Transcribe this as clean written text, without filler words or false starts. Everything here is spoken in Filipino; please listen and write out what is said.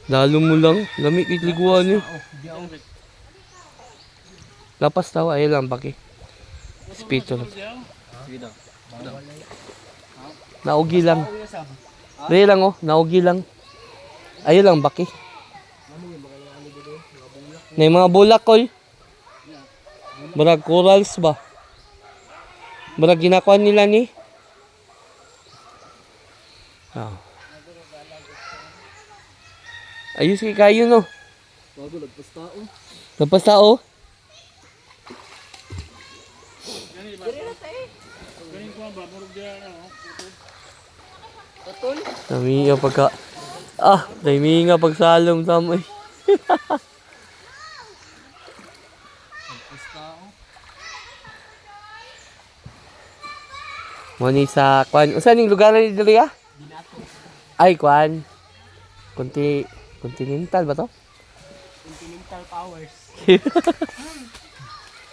Lalo mo lang. Lamig itliguan niyo. Lapas tao. Ayaw lang baki. Spito lang. Naugi lang. Dahil lang oh. Naugi lang. Ayaw lang baki. Na mga bulak koy. Barag corals ba? Barag ginakuan nila ni. Oh. Ayos kay kayo no. Bago lagpas tao. Tapos tao. Dami nga pagka. Dami nga pagsalom tamay. Lagpas tao. Muni sa kwan. Usan yung lugar ni diri ah? Binato. Ay kwan. Continental ba to? Continental Powers.